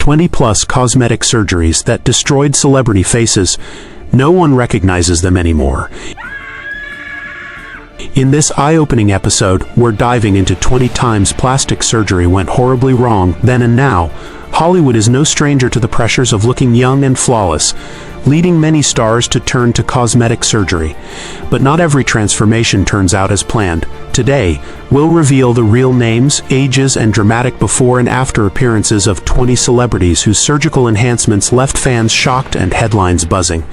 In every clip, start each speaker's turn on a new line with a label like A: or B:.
A: 20-plus cosmetic surgeries that destroyed celebrity faces. No one recognizes them anymore. In this eye-opening episode, we're diving into 20 times plastic surgery went horribly wrong then and now. Hollywood is no stranger to the pressures of looking young and flawless, leading many stars to turn to cosmetic surgery. But not every transformation turns out as planned. Today, we'll reveal the real names, ages, and dramatic before and after appearances of 20 celebrities whose surgical enhancements left fans shocked and headlines buzzing.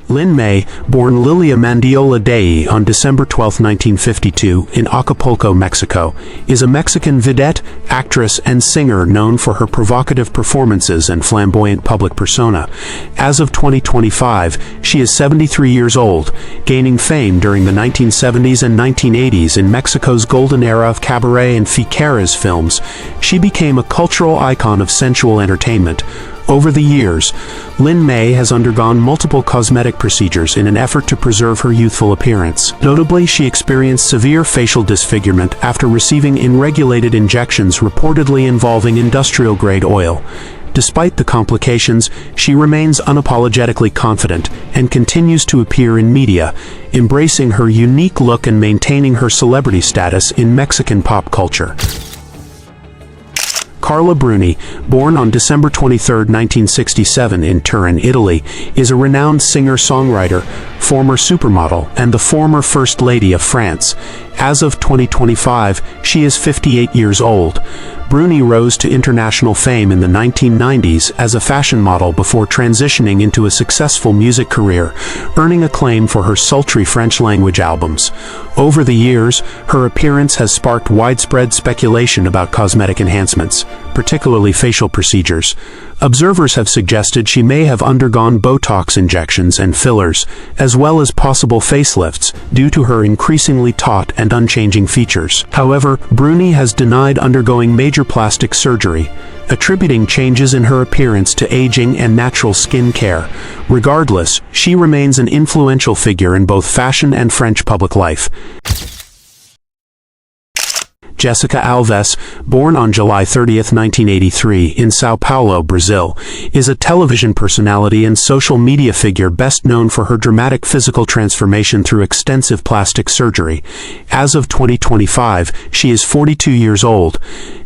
A: Lin May, born Lilia Mandiola Dei on December 12, 1952, in Acapulco, Mexico, is a Mexican vidette, actress, and singer known for her provocative performances and flamboyant public persona. As of 2025, she is 73 years old, gaining fame during the 1970s and 1980s in Mexico's golden era of cabaret and ficheras films. She became a cultural icon of sensual entertainment. Over the years, Lin May has undergone multiple cosmetic procedures in an effort to preserve her youthful appearance. Notably, she experienced severe facial disfigurement after receiving unregulated injections reportedly involving industrial-grade oil. Despite the complications, she remains unapologetically confident and continues to appear in media, embracing her unique look and maintaining her celebrity status in Mexican pop culture. Carla Bruni, born on December 23, 1967 in Turin, Italy, is a renowned singer-songwriter, former supermodel, and the former First Lady of France. As of 2025, she is 58 years old. Bruni rose to international fame in the 1990s as a fashion model before transitioning into a successful music career, earning acclaim for her sultry French-language albums. Over the years, her appearance has sparked widespread speculation about cosmetic enhancements, particularly facial procedures. Observers have suggested she may have undergone Botox injections and fillers, as well as possible facelifts, due to her increasingly taut and unchanging features. However, Bruni has denied undergoing major plastic surgery, attributing changes in her appearance to aging and natural skin care. Regardless, she remains an influential figure in both fashion and French public life. Jessica Alves, born on July 30, 1983, in São Paulo, Brazil, is a television personality and social media figure best known for her dramatic physical transformation through extensive plastic surgery. As of 2025, she is 42 years old,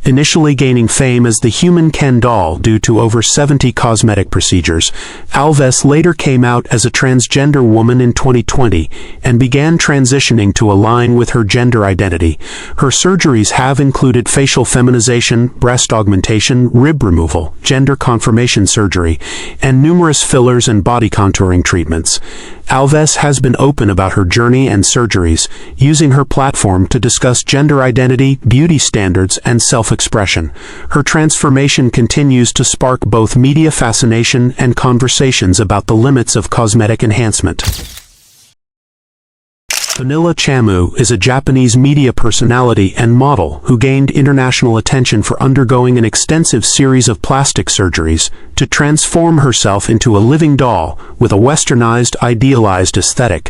A: initially gaining fame as the human Ken doll due to over 70 cosmetic procedures. Alves later came out as a transgender woman in 2020 and began transitioning to align with her gender identity. Her surgeries have included facial feminization, breast augmentation, rib removal, gender confirmation surgery, and numerous fillers and body contouring treatments. Alves has been open about her journey and surgeries, using her platform to discuss gender identity, beauty standards, and self-expression. Her transformation continues to spark both media fascination and conversations about the limits of cosmetic enhancement. Vanilla Chamu is a Japanese media personality and model who gained international attention for undergoing an extensive series of plastic surgeries to transform herself into a living doll with a westernized, idealized aesthetic.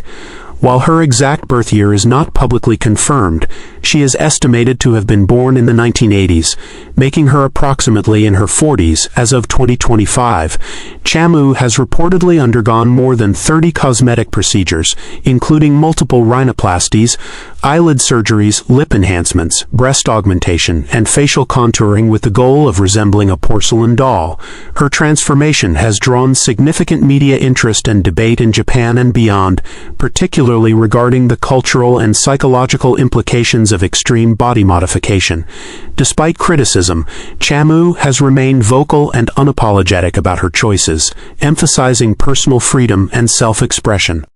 A: While her exact birth year is not publicly confirmed, she is estimated to have been born in the 1980s, making her approximately in her 40s as of 2025. Chamu has reportedly undergone more than 30 cosmetic procedures, including multiple rhinoplasties, eyelid surgeries, lip enhancements, breast augmentation, and facial contouring with the goal of resembling a porcelain doll. Her transformation has drawn significant media interest and debate in Japan and beyond, particularly regarding the cultural and psychological implications of extreme body modification. Despite criticism, Chamu has remained vocal and unapologetic about her choices, emphasizing personal freedom and self-expression.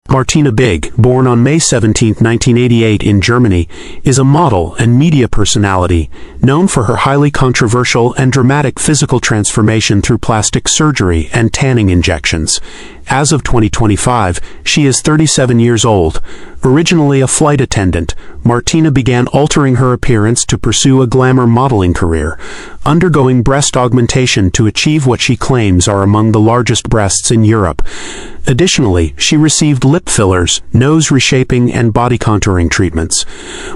A: Martina Big, born on May 17, 1988 in Germany, is a model and media personality known for her highly controversial and dramatic physical transformation through plastic surgery and tanning injections. As of 2025, she is 37 years old. Originally a flight attendant, Martina began altering her appearance to pursue a glamour modeling career, undergoing breast augmentation to achieve what she claims are among the largest breasts in Europe. Additionally, she received lip fillers, nose reshaping, and body contouring treatments.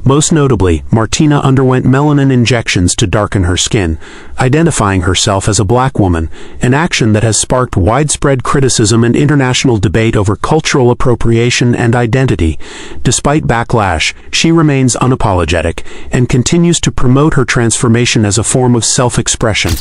A: Most notably, Martina underwent melanin injections to darken her skin, identifying herself as a black woman, an action that has sparked widespread criticism and international debate over cultural appropriation and identity. Despite backlash, she remains unapologetic and continues to promote her transformation as a form of self-expression.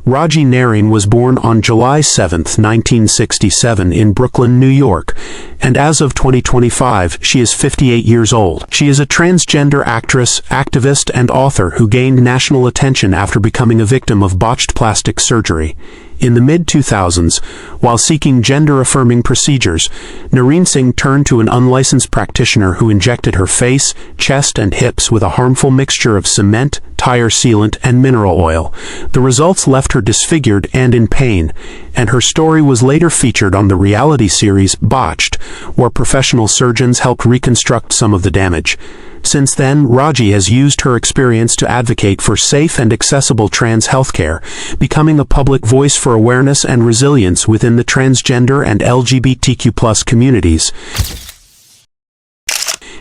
A: Raji Narine was born on July 7, 1967 in Brooklyn, New York, and as of 2025, she is 58 years old. She is a transgender actress, activist, and author who gained national attention after becoming a victim of botched plastic surgery. In the mid-2000s, while seeking gender-affirming procedures, Narine Singh turned to an unlicensed practitioner who injected her face, chest, and hips with a harmful mixture of cement, tire sealant, and mineral oil. The results left her disfigured and in pain, and her story was later featured on the reality series Botched, where professional surgeons helped reconstruct some of the damage. Since then, Raji has used her experience to advocate for safe and accessible trans healthcare, becoming a public voice for awareness and resilience within the transgender and LGBTQ+ communities.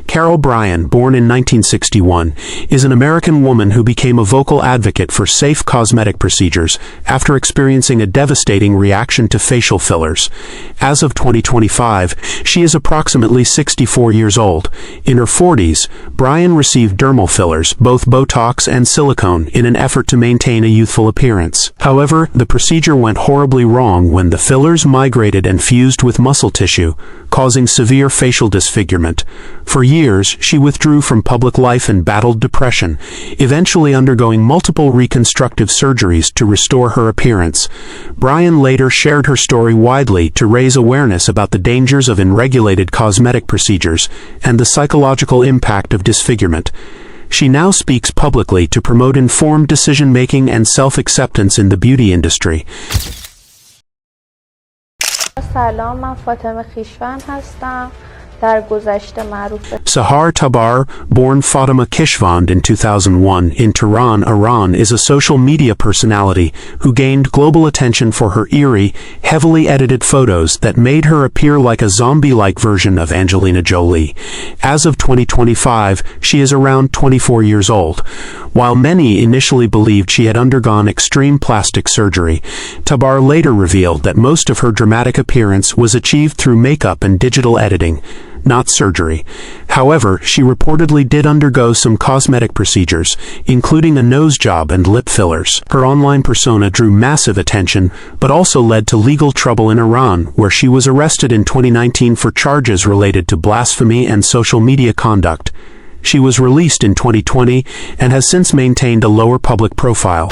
A: Carol Bryan, born in 1961, is an American woman who became a vocal advocate for safe cosmetic procedures after experiencing a devastating reaction to facial fillers. As of 2025, she is approximately 64 years old. In her 40s, Bryan received dermal fillers, both Botox and silicone, in an effort to maintain a youthful appearance. However, the procedure went horribly wrong when the fillers migrated and fused with muscle tissue, causing severe facial disfigurement. For years, she withdrew from public life and battled depression, eventually undergoing multiple reconstructive surgeries to restore her appearance. Bryan later shared her story widely to raise awareness about the dangers of unregulated cosmetic procedures and the psychological impact of disfigurement. She now speaks publicly to promote informed decision-making and self-acceptance in the beauty industry.
B: سلام، من فاطمه خیشوند هستم. در گذشته معروف
A: Sahar Tabar, born Fatima Kishvand in 2001 in Tehran, Iran, is a social media personality who gained global attention for her eerie, heavily edited photos that made her appear like a zombie-like version of Angelina Jolie. As of 2025, she is around 24 years old. While many initially believed she had undergone extreme plastic surgery, Tabar later revealed that most of her dramatic appearance was achieved through makeup and digital editing, not surgery. However, she reportedly did undergo some cosmetic procedures, including a nose job and lip fillers. Her online persona drew massive attention, but also led to legal trouble in Iran, where she was arrested in 2019 for charges related to blasphemy and social media conduct. She was released in 2020 and has since maintained a lower public profile.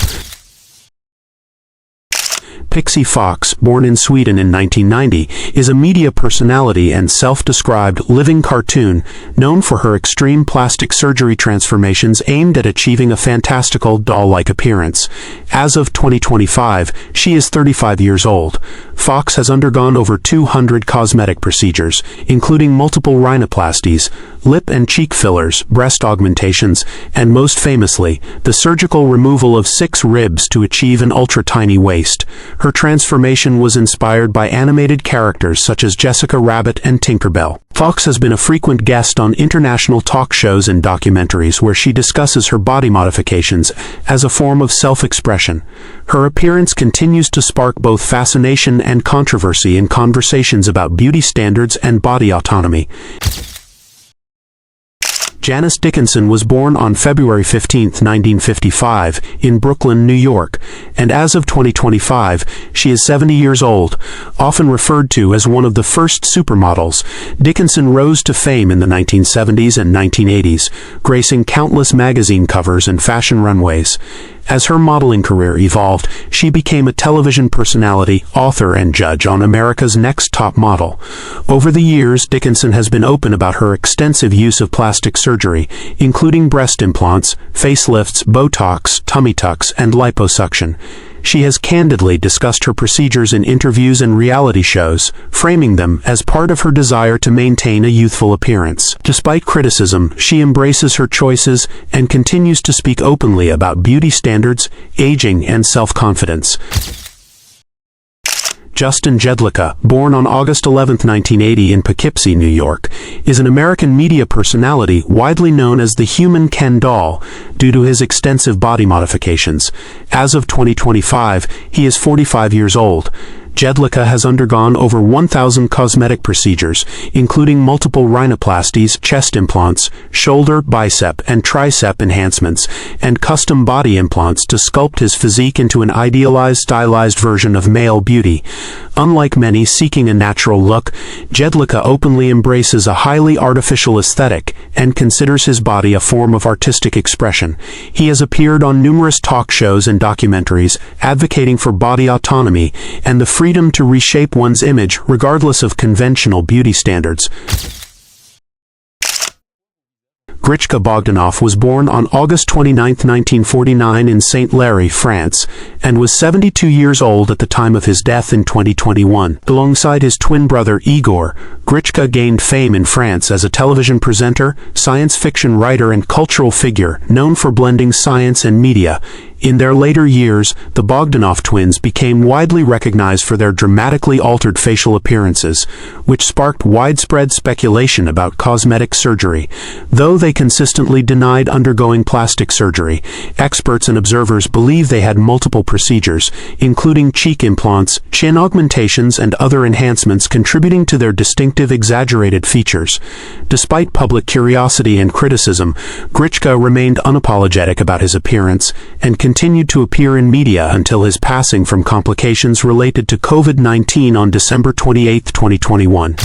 A: Pixie Fox, born in Sweden in 1990, is a media personality and self-described living cartoon known for her extreme plastic surgery transformations aimed at achieving a fantastical doll-like appearance. As of 2025, she is 35 years old. Fox has undergone over 200 cosmetic procedures, including multiple rhinoplasties, lip and cheek fillers, breast augmentations, and most famously, the surgical removal of 6 ribs to achieve an ultra-tiny waist. Her transformation was inspired by animated characters such as Jessica Rabbit and Tinkerbell. Fox has been a frequent guest on international talk shows and documentaries where she discusses her body modifications as a form of self-expression. Her appearance continues to spark both fascination and controversy in conversations about beauty standards and body autonomy. Janice Dickinson was born on February 15, 1955, in Brooklyn, New York, and as of 2025, she is 70 years old. Often referred to as one of the first supermodels, Dickinson rose to fame in the 1970s and 1980s, gracing countless magazine covers and fashion runways. As her modeling career evolved, she became a television personality, author, and judge on America's Next Top Model. Over the years, Dickinson has been open about her extensive use of plastic surgery, including breast implants, facelifts, Botox, tummy tucks, and liposuction. she has candidly discussed her procedures in interviews and reality shows, framing them as part of her desire to maintain a youthful appearance. Despite criticism, she embraces her choices and continues to speak openly about beauty standards, aging, and self-confidence. Justin Jedlicka, born on August 11, 1980 in Poughkeepsie, New York, is an American media personality widely known as the Human Ken doll due to his extensive body modifications. As of 2025, he is 45 years old. Jedlicka has undergone over 1,000 cosmetic procedures, including multiple rhinoplasties, chest implants, shoulder, bicep, and tricep enhancements, and custom body implants to sculpt his physique into an idealized, stylized version of male beauty. Unlike many seeking a natural look, Jedlicka openly embraces a highly artificial aesthetic and considers his body a form of artistic expression. He has appeared on numerous talk shows and documentaries advocating for body autonomy and the freedom to reshape one's image regardless of conventional beauty standards. Grichka Bogdanov was born on August 29, 1949 in Saint-Lary, France, and was 72 years old at the time of his death in 2021. Alongside his twin brother Igor, Grichka gained fame in France as a television presenter, science fiction writer, and cultural figure known for blending science and media. In their later years, the Bogdanov twins became widely recognized for their dramatically altered facial appearances, which sparked widespread speculation about cosmetic surgery. Though they consistently denied undergoing plastic surgery, experts and observers believe they had multiple procedures, including cheek implants, chin augmentations, and other enhancements contributing to their distinctive exaggerated features. Despite public curiosity and criticism, Grichka remained unapologetic about his appearance and continued to appear in media until his passing from complications related to COVID-19 on December 28, 2021.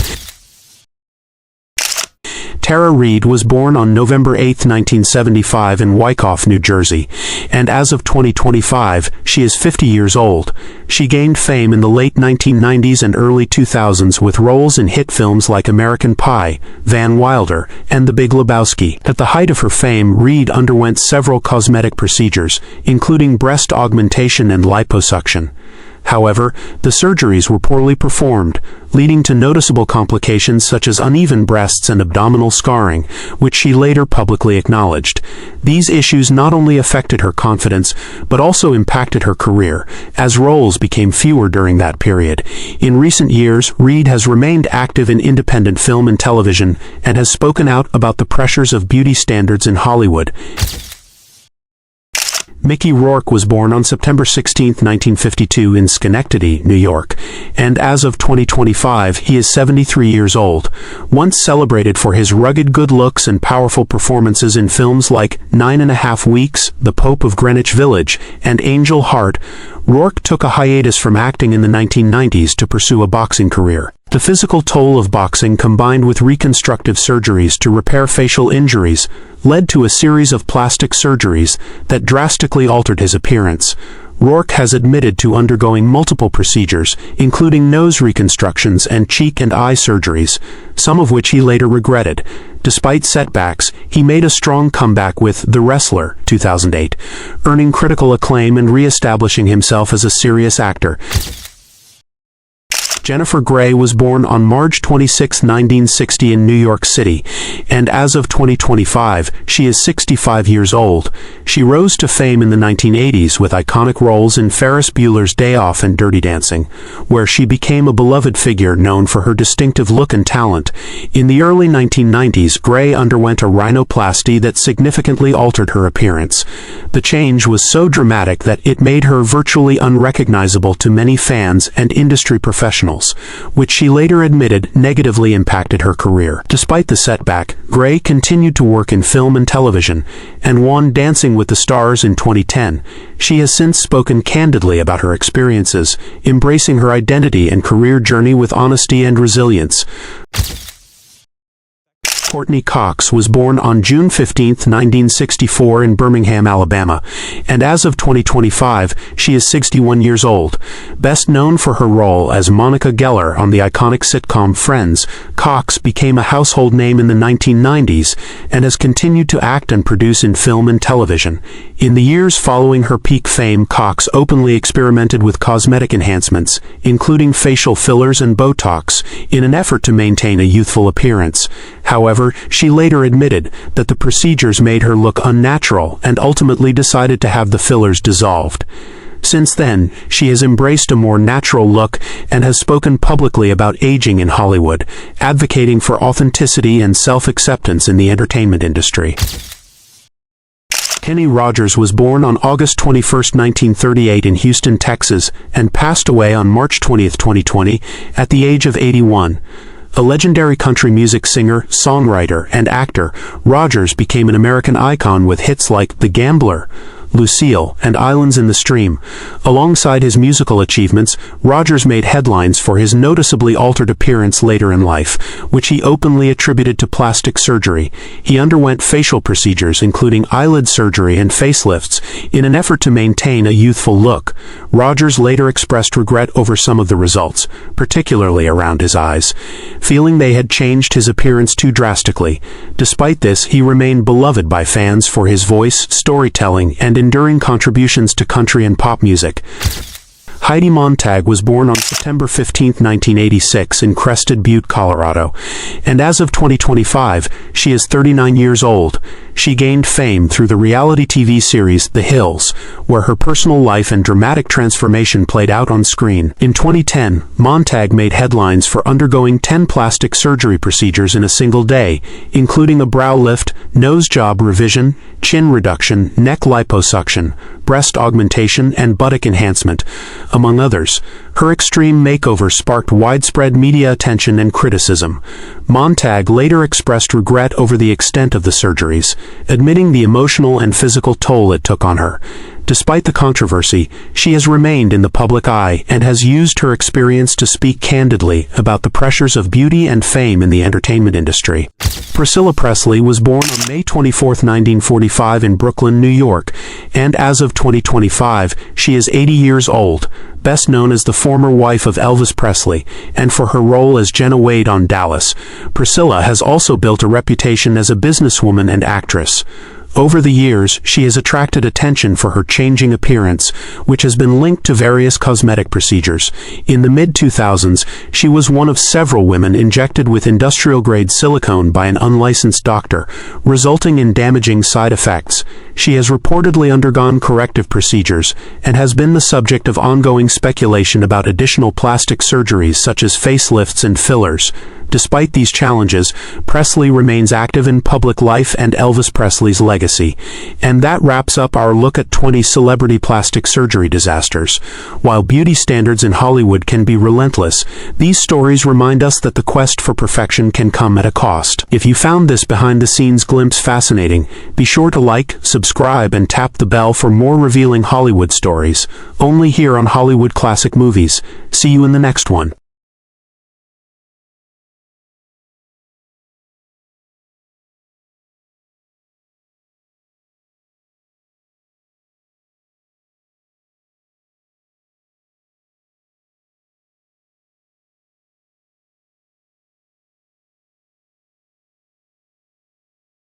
A: Tara Reid was born on November 8, 1975 in Wyckoff, New Jersey, and as of 2025, she is 50 years old. She gained fame in the late 1990s and early 2000s with roles in hit films like American Pie, Van Wilder, and The Big Lebowski. At the height of her fame, Reid underwent several cosmetic procedures, including breast augmentation and liposuction. However, the surgeries were poorly performed, leading to noticeable complications such as uneven breasts and abdominal scarring, which she later publicly acknowledged. These issues not only affected her confidence, but also impacted her career, as roles became fewer during that period. In recent years, Reid has remained active in independent film and television, and has spoken out about the pressures of beauty standards in Hollywood. Mickey Rourke was born on September 16, 1952 in Schenectady, New York, and as of 2025 he is 73 years old. Once celebrated for his rugged good looks and powerful performances in films like 9½ Weeks, The Pope of Greenwich Village, and Angel Heart, Rourke took a hiatus from acting in the 1990s to pursue a boxing career. The physical toll of boxing, combined with reconstructive surgeries to repair facial injuries, led to a series of plastic surgeries that drastically altered his appearance. Rourke has admitted to undergoing multiple procedures, including nose reconstructions and cheek and eye surgeries, some of which he later regretted. Despite setbacks, he made a strong comeback with The Wrestler, 2008, earning critical acclaim and re-establishing himself as a serious actor. Jennifer Grey was born on March 26, 1960 in New York City, and as of 2025, she is 65 years old. She rose to fame in the 1980s with iconic roles in Ferris Bueller's Day Off and Dirty Dancing, where she became a beloved figure known for her distinctive look and talent. In the early 1990s, Grey underwent a rhinoplasty that significantly altered her appearance. The change was so dramatic that it made her virtually unrecognizable to many fans and industry professionals, which she later admitted negatively impacted her career. Despite the setback, Grey continued to work in film and television, and won Dancing with the Stars in 2010. She has since spoken candidly about her experiences, embracing her identity and career journey with honesty and resilience. Courtney Cox was born on June 15, 1964 in Birmingham, Alabama, and as of 2025, she is 61 years old. Best known for her role as Monica Geller on the iconic sitcom Friends, Cox became a household name in the 1990s and has continued to act and produce in film and television. In the years following her peak fame, Cox openly experimented with cosmetic enhancements, including facial fillers and Botox, in an effort to maintain a youthful appearance. However, she later admitted that the procedures made her look unnatural and ultimately decided to have the fillers dissolved. Since then, she has embraced a more natural look and has spoken publicly about aging in Hollywood, advocating for authenticity and self-acceptance in the entertainment industry. Kenny Rogers was born on August 21, 1938 in Houston, Texas, and passed away on March 20, 2020, at the age of 81. A legendary country music singer, songwriter, and actor, Rogers became an American icon with hits like The Gambler, Lucille, and Islands in the Stream. Alongside his musical achievements, Rogers made headlines for his noticeably altered appearance later in life, which he openly attributed to plastic surgery. He underwent facial procedures, including eyelid surgery and facelifts, in an effort to maintain a youthful look. Rogers later expressed regret over some of the results, particularly around his eyes, feeling they had changed his appearance too drastically. Despite this, he remained beloved by fans for his voice, storytelling, and enduring contributions to country and pop music. Heidi Montag was born on September 15, 1986 in Crested Butte, Colorado, and as of 2025, she is 39 years old. She gained fame through the reality TV series The Hills, where her personal life and dramatic transformation played out on screen. In 2010, Montag made headlines for undergoing 10 plastic surgery procedures in a single day, including a brow lift, nose job revision, chin reduction, neck liposuction, breast augmentation, and buttock enhancement, among others. Her extreme makeover sparked widespread media attention and criticism. Montag later expressed regret over the extent of the surgeries, admitting the emotional and physical toll it took on her. Despite the controversy, she has remained in the public eye and has used her experience to speak candidly about the pressures of beauty and fame in the entertainment industry. Priscilla Presley was born on May 24, 1945 in Brooklyn, New York, and as of 2025, she is 80 years old, best known as the former wife of Elvis Presley, and for her role as Jenna Wade on Dallas. Priscilla has also built a reputation as a businesswoman and actress. Over the years, she has attracted attention for her changing appearance, which has been linked to various cosmetic procedures. In the mid-2000s, she was one of several women injected with industrial-grade silicone by an unlicensed doctor, resulting in damaging side effects. She has reportedly undergone corrective procedures and has been the subject of ongoing speculation about additional plastic surgeries such as facelifts and fillers. Despite these challenges, Presley remains active in public life and Elvis Presley's legacy. And that wraps up our look at 20 celebrity plastic surgery disasters. While beauty standards in Hollywood can be relentless, these stories remind us that the quest for perfection can come at a cost. If you found this behind-the-scenes glimpse fascinating, be sure to like, subscribe, and tap the bell for more revealing Hollywood stories, only here on Hollywood Classic Movies. See you in the next one.